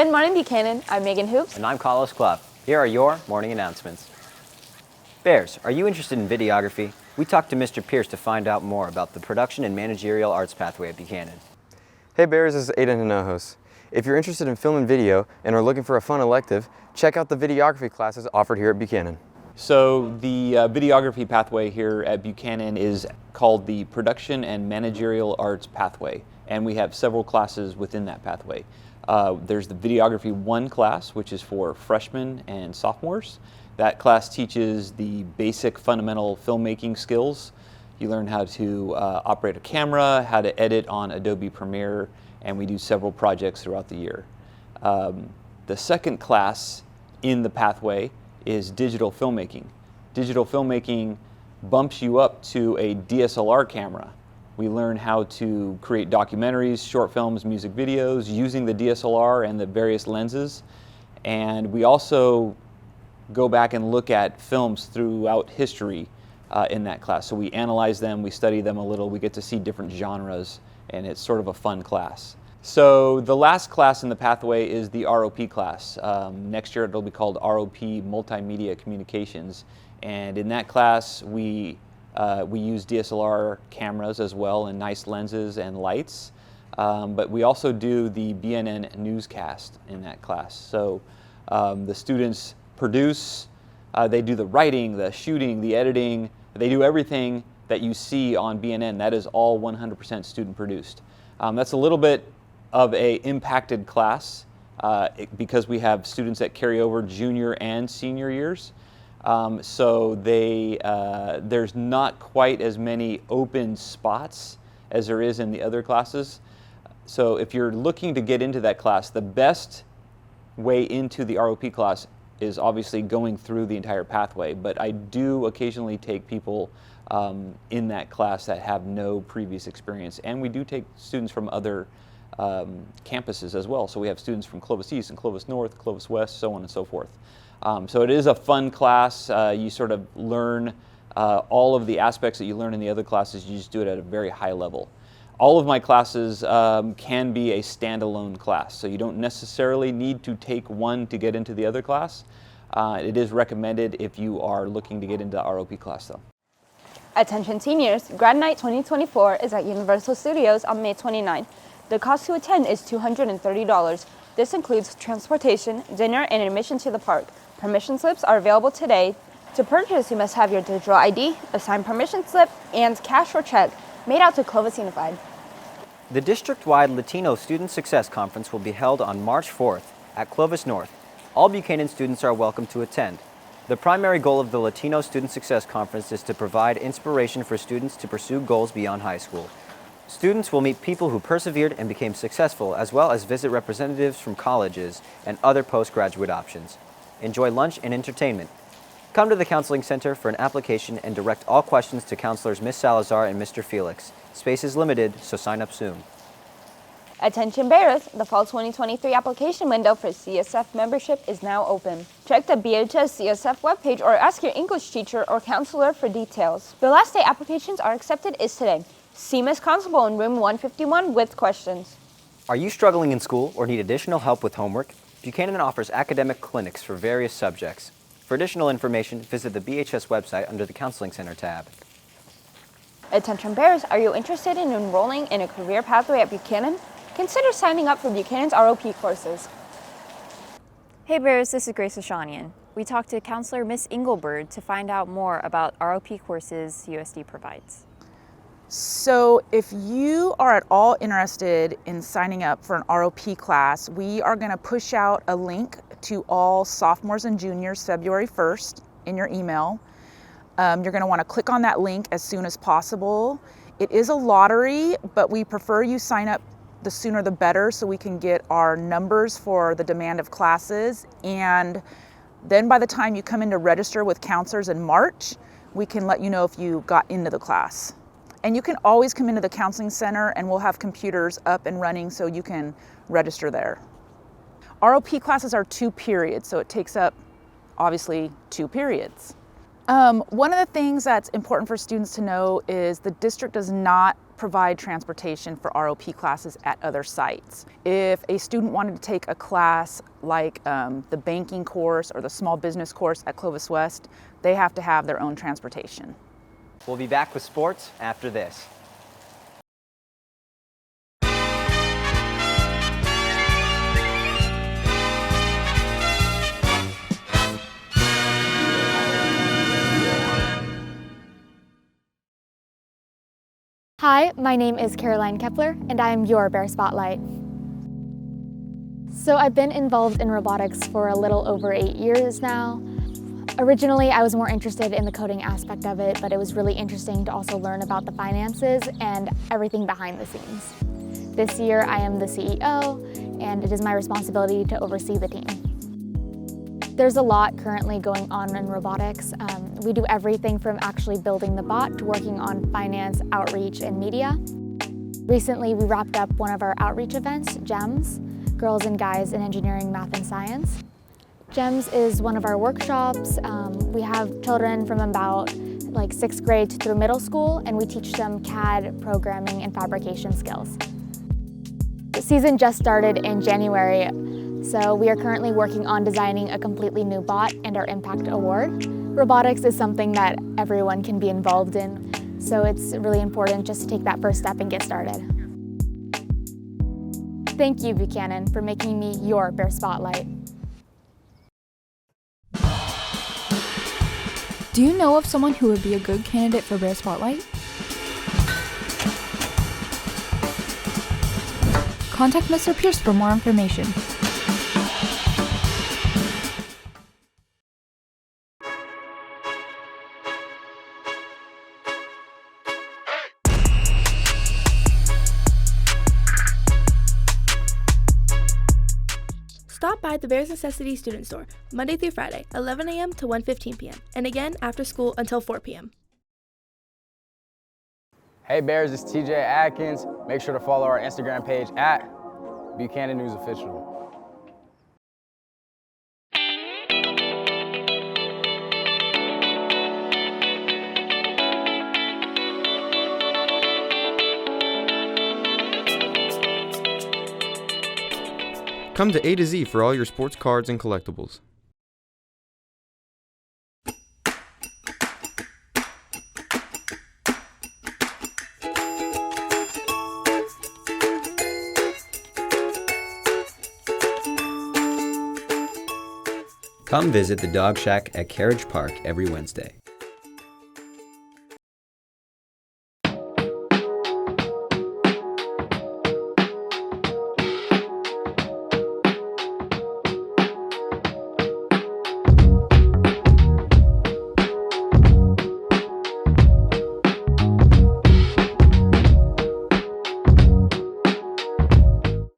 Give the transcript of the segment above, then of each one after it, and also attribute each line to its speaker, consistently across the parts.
Speaker 1: Good morning, Buchanan. I'm Megan Hoops.
Speaker 2: And I'm Carlos Clough. Here are your morning announcements. Bears, are you interested in videography? We talked to Mr. Pierce to find out more about the production and managerial arts pathway at Buchanan.
Speaker 3: Hey Bears, this is Aiden Hinojos. If you're interested in film and video and are looking for a fun elective, check out the videography classes offered here at Buchanan.
Speaker 4: So the videography pathway here at Buchanan is called the Production and Managerial Arts Pathway, and we have several classes within that pathway. There's the Videography 1 class, which is for freshmen and sophomores. That class teaches the basic fundamental filmmaking skills. You learn how to operate a camera, how to edit on Adobe Premiere, and we do several projects throughout the year. The second class in the pathway is digital filmmaking. Digital filmmaking bumps you up to a DSLR camera. We learn how to create documentaries, short films, music videos using the DSLR and the various lenses. And we also go back and look at films throughout history in that class. So we analyze them, we study them a little, we get to see different genres, and it's sort of a fun class. So the last class in the pathway is the ROP class. Next year it'll be called ROP Multimedia Communications, and in that class we use DSLR cameras as well and nice lenses and lights, but we also do the BNN newscast in that class. So the students produce, they do the writing, the shooting, the editing, they do everything that you see on BNN. That is all 100% student produced. That's a little bit of a impacted class because we have students that carry over junior and senior years. So there's not quite as many open spots as there is in the other classes. So if you're looking to get into that class, the best way into the ROP class is obviously going through the entire pathway, but I do occasionally take people in that class that have no previous experience, and we do take students from other campuses as well. So we have students from Clovis East and Clovis North, Clovis West, so on and so forth. So it is a fun class. You sort of learn all of the aspects that you learn in the other classes. You just do it at a very high level. All of my classes can be a standalone class, so you don't necessarily need to take one to get into the other class. It is recommended if you are looking to get into the ROP class though.
Speaker 1: Attention seniors, Grad Night 2024 is at Universal Studios on May 29th. The cost to attend is $230. This includes transportation, dinner, and admission to the park. Permission slips are available today. To purchase, you must have your digital ID, a signed permission slip, and cash or check made out to Clovis Unified.
Speaker 2: The district-wide Latino Student Success Conference will be held on March 4th at Clovis North. All Buchanan students are welcome to attend. The primary goal of the Latino Student Success Conference is to provide inspiration for students to pursue goals beyond high school. Students will meet people who persevered and became successful, as well as visit representatives from colleges and other postgraduate options. Enjoy lunch and entertainment. Come to the Counseling Center for an application and direct all questions to counselors Ms. Salazar and Mr. Felix. Space is limited, so sign up soon.
Speaker 1: Attention bearers, the fall 2023 application window for CSF membership is now open. Check the BHS CSF webpage or ask your English teacher or counselor for details. The last day applications are accepted is today. See Ms. Constable in room 151 with questions.
Speaker 2: Are you struggling in school or need additional help with homework? Buchanan offers academic clinics for various subjects. For additional information, visit the BHS website under the Counseling Center tab.
Speaker 1: Attention bearers, are you interested in enrolling in a career pathway at Buchanan? Consider signing up for Buchanan's ROP courses.
Speaker 5: Hey Bears, this is Grace Ashanian. We talked to Counselor Miss Engelbird to find out more about ROP courses USD provides.
Speaker 6: So if you are at all interested in signing up for an ROP class, we are going to push out a link to all sophomores and juniors February 1st in your email. You're going to want to click on that link as soon as possible. It is a lottery, but we prefer you sign up the sooner the better so we can get our numbers for the demand of classes. And then by the time you come in to register with counselors in March, we can let you know if you got into the class. And you can always come into the Counseling Center and we'll have computers up and running so you can register there. ROP classes are 2 periods, so it takes up obviously 2 periods. One of the things that's important for students to know is the district does not provide transportation for ROP classes at other sites. If a student wanted to take a class like the banking course or the small business course at Clovis West, they have to have their own transportation.
Speaker 2: We'll be back with sports after this.
Speaker 7: Hi, my name is Caroline Kepler, and I am your Bear Spotlight. So I've been involved in robotics for a little over 8 years now. Originally, I was more interested in the coding aspect of it, but it was really interesting to also learn about the finances and everything behind the scenes. This year, I am the CEO, and it is my responsibility to oversee the team. There's a lot currently going on in robotics. We do everything from actually building the bot to working on finance, outreach, and media. Recently, we wrapped up one of our outreach events, GEMS, Girls and Guys in Engineering, Math, and Science. GEMS is one of our workshops. We have children from about like 6th grade through middle school, and we teach them CAD, programming, and fabrication skills. The season just started in January, so we are currently working on designing a completely new bot and our Impact Award. Robotics is something that everyone can be involved in, so it's really important just to take that first step and get started. Thank you, Buchanan, for making me your Bear Spotlight.
Speaker 8: Do you know of someone who would be a good candidate for Bear Spotlight? Contact Mr. Pierce for more information.
Speaker 9: Stop by the Bears Necessity Student Store, Monday through Friday, 11 a.m. to 1:15 p.m., and again after school until 4 p.m.
Speaker 3: Hey Bears, it's TJ Atkins. Make sure to follow our Instagram page at Buchanan News Official. Come to A to Z for all your sports cards and collectibles.
Speaker 2: Come visit the Dog Shack at Carriage Park every Wednesday.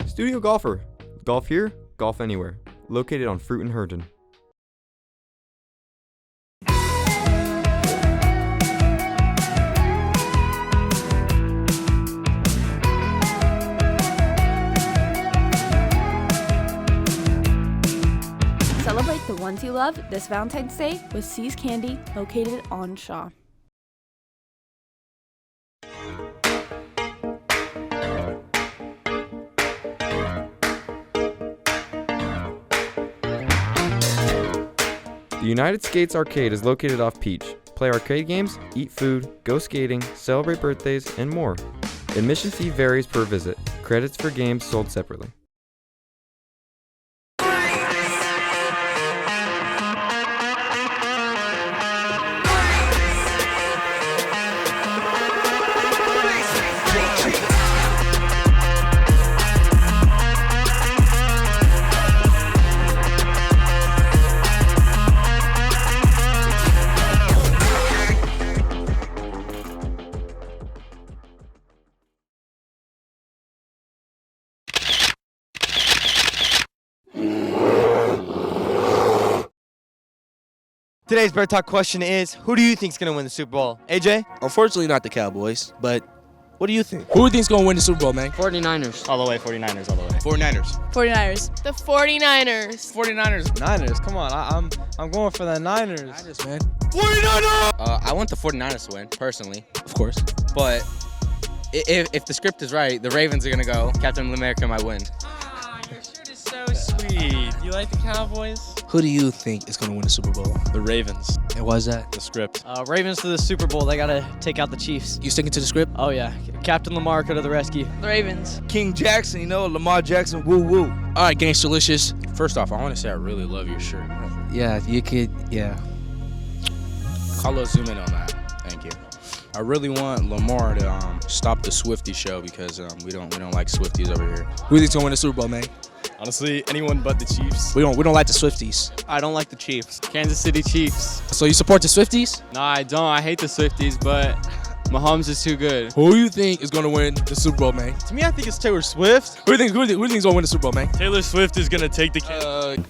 Speaker 3: Studio Golfer. Golf here, golf anywhere. Located on Fruit and Herndon.
Speaker 9: Celebrate the ones you love this Valentine's Day with C's Candy, located on Shaw.
Speaker 3: The United Skates Arcade is located off Peach. Play arcade games, eat food, go skating, celebrate birthdays, and more. Admission fee varies per visit. Credits for games sold separately.
Speaker 10: Today's Bear Talk question is, who do you think is going to win the Super Bowl? AJ?
Speaker 11: Unfortunately, not the Cowboys, but
Speaker 10: What do you think?
Speaker 11: Who do you think's gonna win the Super Bowl, man?
Speaker 12: 49ers.
Speaker 13: All the way, 49ers, all the way.
Speaker 10: 49ers.
Speaker 14: 49ers. The 49ers.
Speaker 12: 49ers. Niners. Come on, I'm going for the Niners.
Speaker 11: Niners, man.
Speaker 10: 49ers!
Speaker 12: I want the 49ers to win, personally.
Speaker 11: Of course.
Speaker 12: But if the script is right, the Ravens are gonna go. Captain America might win.
Speaker 13: Your shirt is so sweet. You like the Cowboys?
Speaker 11: Who do you think is gonna win the Super Bowl?
Speaker 13: The Ravens.
Speaker 11: And why is that?
Speaker 13: The script.
Speaker 15: Ravens to the Super Bowl. They gotta take out the Chiefs.
Speaker 11: You sticking to the script?
Speaker 15: Oh yeah, Captain Lamar to the rescue.
Speaker 14: The Ravens.
Speaker 10: King Jackson, you know, Lamar Jackson, woo woo.
Speaker 11: All right, Gangsterlicious.
Speaker 16: First off, I want to say I really love your shirt.
Speaker 11: Yeah, you could, yeah.
Speaker 16: Carlos, zoom in on that. Thank you. I really want Lamar to stop the Swiftie show because we don't like Swifties over here.
Speaker 11: Who do you think's gonna win the Super Bowl, man?
Speaker 13: Honestly, anyone but the Chiefs.
Speaker 11: We don't like the Swifties.
Speaker 12: I don't like the Chiefs. Kansas City Chiefs.
Speaker 11: So you support the Swifties?
Speaker 12: No, I don't. I hate the Swifties, but Mahomes is too good.
Speaker 11: Who do you think is gonna win the Super Bowl, man?
Speaker 13: To me, I think it's Taylor Swift.
Speaker 11: Who do you think's gonna win the Super Bowl, man?
Speaker 13: Taylor Swift is gonna take the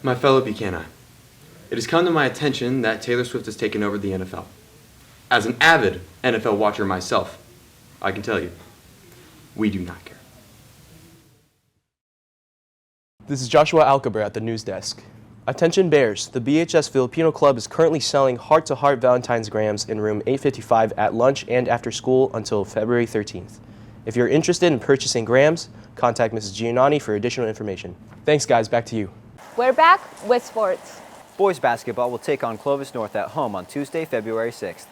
Speaker 17: My fellow Buchanan, it has come to my attention that Taylor Swift has taken over the NFL. As an avid NFL watcher myself, I can tell you, we do not care.
Speaker 18: This is Joshua Alcaber at the news desk. Attention Bears, the BHS Filipino Club is currently selling heart-to-heart Valentine's grams in room 855 at lunch and after school until February 13th. If you're interested in purchasing grams, contact Mrs. Giannani for additional information. Thanks guys, back to you.
Speaker 1: We're back with sports.
Speaker 2: Boys basketball will take on Clovis North at home on Tuesday, February 6th.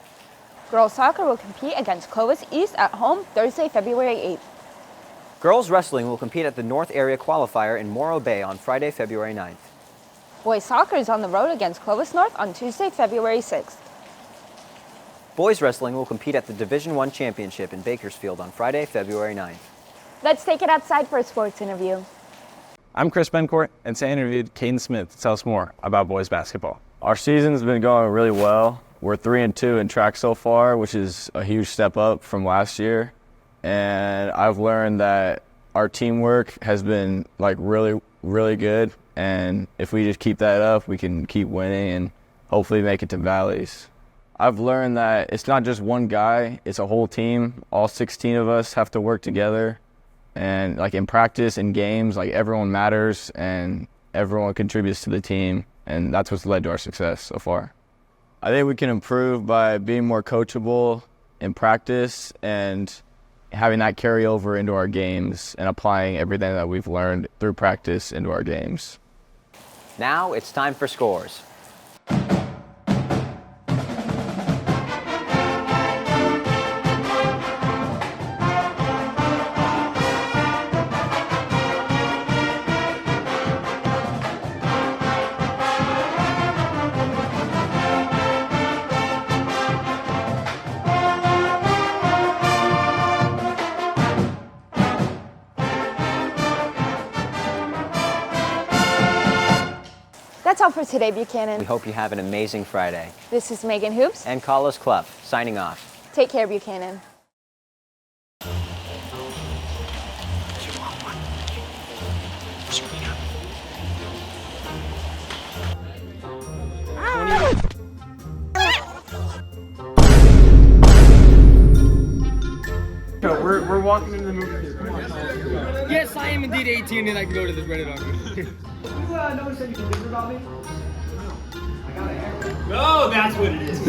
Speaker 1: Girls soccer will compete against Clovis East at home Thursday, February 8th.
Speaker 2: Girls wrestling will compete at the North Area Qualifier in Morro Bay on Friday, February 9th.
Speaker 1: Boys soccer is on the road against Clovis North on Tuesday, February 6th.
Speaker 2: Boys wrestling will compete at the Division I Championship in Bakersfield on Friday, February 9th.
Speaker 1: Let's take it outside for a sports interview.
Speaker 19: I'm Chris Bencourt, and today I interviewed Caden Smith to tell us more about boys basketball. Our season's been going really well. We're 3-2 in track so far, which is a huge step up from last year. And I've learned that our teamwork has been really, really good. And if we just keep that up, we can keep winning and hopefully make it to Valleys. I've learned that it's not just one guy, it's a whole team. All 16 of us have to work together. And in practice and games, everyone matters and everyone contributes to the team. And that's what's led to our success so far. I think we can improve by being more coachable in practice and having that carry over into our games and applying everything that we've learned through practice into our games.
Speaker 2: Now it's time for scores.
Speaker 1: That's all for today, Buchanan.
Speaker 2: We hope you have an amazing Friday.
Speaker 1: This is Megan Hoops.
Speaker 2: And Carlos Clough, signing off.
Speaker 1: Take care, Buchanan.
Speaker 17: We're walking into the movie theater.
Speaker 12: Yes, I am indeed 18 and I can go to this Reddit argument.
Speaker 17: You notice anything different about me? I got a haircut.
Speaker 13: No, that's what it is.